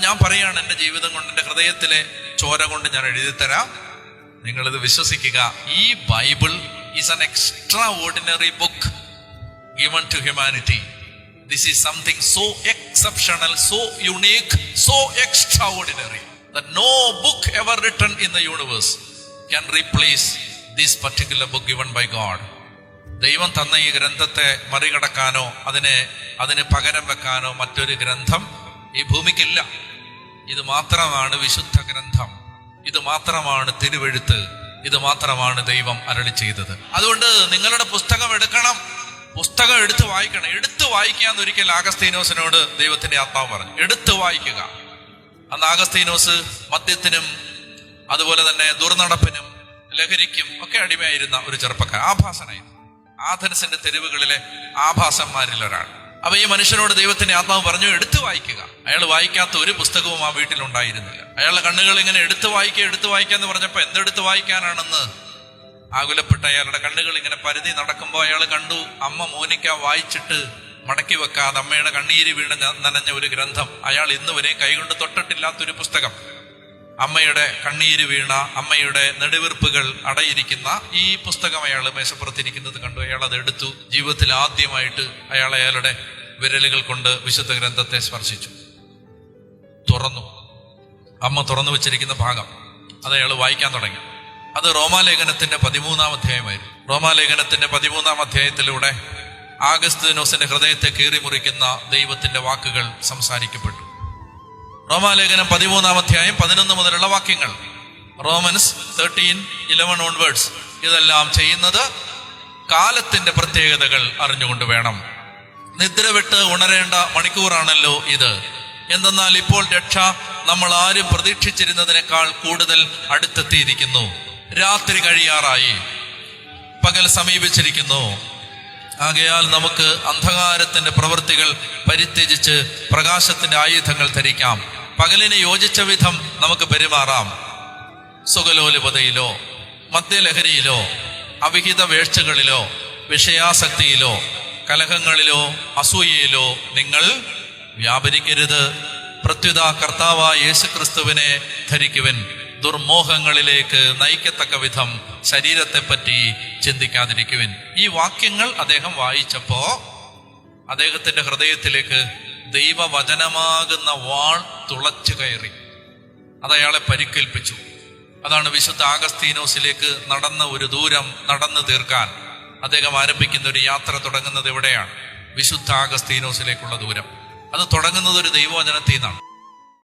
ഞാൻ പറയാണ്, എൻ്റെ ജീവിതം കൊണ്ട്, എൻ്റെ ഹൃദയത്തിലെ ചോര കൊണ്ട് ഞാൻ എഴുതിത്തരാം, നിങ്ങളിത് വിശ്വസിക്കുക. ഈ Bible is an extraordinary book given to humanity. This is something so exceptional, so unique, so extraordinary that no book ever written in the universe can replace this particular book given by God. ദൈവം തന്ന ഈ ഗ്രന്ഥത്തെ മറികടക്കാനോ അതിന് പകരം വെക്കാനോ മറ്റൊരു ഗ്രന്ഥം ഈ ഭൂമിക്കില്ല. ഇത് മാത്രമാണ് വിശുദ്ധ ഗ്രന്ഥം, ഇത് മാത്രമാണ് തിരുവെഴുത്ത്, ഇത് മാത്രമാണ് ദൈവം അരുളി ചെയ്തത്. അതുകൊണ്ട് നിങ്ങളുടെ പുസ്തകം എടുക്കണം, പുസ്തകം എടുത്തു വായിക്കണം. എടുത്തു വായിക്കാന്ന് ഒരിക്കൽ ആഗസ്തീനോസിനോട് ദൈവത്തിന്റെ ആത്മാവ് പറഞ്ഞു, എടുത്തു വായിക്കുക. അന്ന് ആഗസ്തീനോസ് മദ്യത്തിനും അതുപോലെ തന്നെ ദുർനടപ്പിനും ലഹരിക്കും ഒക്കെ അടിമയായിരുന്ന ഒരു ചെറുപ്പക്കാരൻ, ആഭാസനായിരുന്നു, ആഥൻസിന്റെ തെരുവുകളിലെ ആഭാസന്മാരിൽ ഒരാൾ. അപ്പൊ ഈ മനുഷ്യനോട് ദൈവത്തിന്റെ ആത്മാവ് പറഞ്ഞു, എടുത്തു വായിക്കുക. അയാൾ വായിക്കാത്ത ഒരു പുസ്തകവും ആ വീട്ടിലുണ്ടായിരുന്നില്ല. അയാളുടെ കണ്ണുകൾ ഇങ്ങനെ എടുത്തു വായിക്കാന്ന് പറഞ്ഞപ്പോ എന്തെടുത്ത് വായിക്കാനാണെന്ന് ആകുലപ്പെട്ട അയാളുടെ കണ്ണുകൾ ഇങ്ങനെ പരുതി നടക്കുമ്പോൾ അയാൾ കണ്ടു, അമ്മ മോനിക്ക വായിച്ചിട്ട് മടക്കി വെക്കാതെ അമ്മയുടെ കണ്ണീര് വീണ് നനഞ്ഞ ഒരു ഗ്രന്ഥം, അയാൾ ഇന്ന് വരെയും കൈകൊണ്ട് തൊട്ടിട്ടില്ലാത്തൊരു പുസ്തകം. അമ്മയുടെ കണ്ണീര് വീണ, അമ്മയുടെ നെടുവീർപ്പുകൾ അടയിരിക്കുന്ന ഈ പുസ്തകം അയാൾ മേശപ്പുറത്തിരിക്കുന്നത് കണ്ടു. അയാൾ അത് എടുത്തു. ജീവിതത്തിൽ ആദ്യമായിട്ട് അയാളുടെ വിരലുകൾ കൊണ്ട് വിശുദ്ധ ഗ്രന്ഥത്തെ സ്പർശിച്ചു, തുറന്നു. അമ്മ തുറന്നു വെച്ചിരിക്കുന്ന ഭാഗം അത് അയാൾ വായിക്കാൻ തുടങ്ങി. അത് റോമാലേഖനത്തിന്റെ 13-ാം അധ്യായമായിരുന്നു. റോമാലേഖനത്തിന്റെ 13-ാം അധ്യായത്തിലൂടെ ആഗസ്തീനോസിന്റെ ഹൃദയത്തെ കീറിമുറിക്കുന്ന ദൈവത്തിന്റെ വാക്കുകൾ സംസാരിക്കപ്പെട്ടു. റോമാലേഖനം 13-ാം അധ്യായം 11 മുതലുള്ള വാക്യങ്ങൾ, റോമൻസ് 13:11 ഓൺവേർഡ്സ്. ഇതെല്ലാം ചെയ്യുന്നത് കാലത്തിന്റെ പ്രത്യേകതകൾ അറിഞ്ഞുകൊണ്ട് വേണം. നിദ്ര വിട്ട് ഉണരേണ്ട മണിക്കൂറാണല്ലോ ഇത്. എന്തെന്നാൽ ഇപ്പോൾ രക്ഷ നമ്മൾ ആരും പ്രതീക്ഷിച്ചിരുന്നതിനേക്കാൾ കൂടുതൽ അടുത്തെത്തിയിരിക്കുന്നു. രാത്രി കഴിയാറായി, പകൽ സമീപിച്ചിരിക്കുന്നു. ആകയാൽ നമുക്ക് അന്ധകാരത്തിന്റെ പ്രവൃത്തികൾ പരിത്യജിച്ച് പ്രകാശത്തിന്റെ ആയുധങ്ങൾ ധരിക്കാം. പകലിന് യോജിച്ച വിധം നമുക്ക് പെരുമാറാം. സുഖലോലുപതയിലോ മദ്യലഹരിയിലോ അവിഹിത വേഴ്ചകളിലോ വിഷയാസക്തിയിലോ കലഹങ്ങളിലോ അസൂയയിലോ നിങ്ങൾ വ്യാപരിക്കരുത്. പ്രത്യുത കർത്താവായ യേശുക്രിസ്തുവിനെ ധരിക്കുവിൻ. ദുർമോഹങ്ങളിലേക്ക് നയിക്കത്തക്ക വിധം ശരീരത്തെപ്പറ്റി ചിന്തിക്കാതിരിക്കുവിൻ. ഈ വാക്യങ്ങൾ അദ്ദേഹം വായിച്ചപ്പോ അദ്ദേഹത്തിന്റെ ഹൃദയത്തിലേക്ക് ദൈവവചനമാകുന്ന വാൾ തുളച്ചു കയറി. അതയാളെ പരിക്കേൽപ്പിച്ചു. അതാണ് വിശുദ്ധ ആഗസ്തീനോസിലേക്ക് നടന്ന ഒരു ദൂരം നടന്നു തീർക്കാൻ അദ്ദേഹം ആരംഭിക്കുന്ന ഒരു യാത്ര തുടങ്ങുന്നത് എവിടെയാണ്? വിശുദ്ധ ആഗസ്തീനോസിലേക്കുള്ള ദൂരം. അത് തുടങ്ങുന്നത് ഒരു ദൈവവചനത്തിൽ നിന്നാണ്.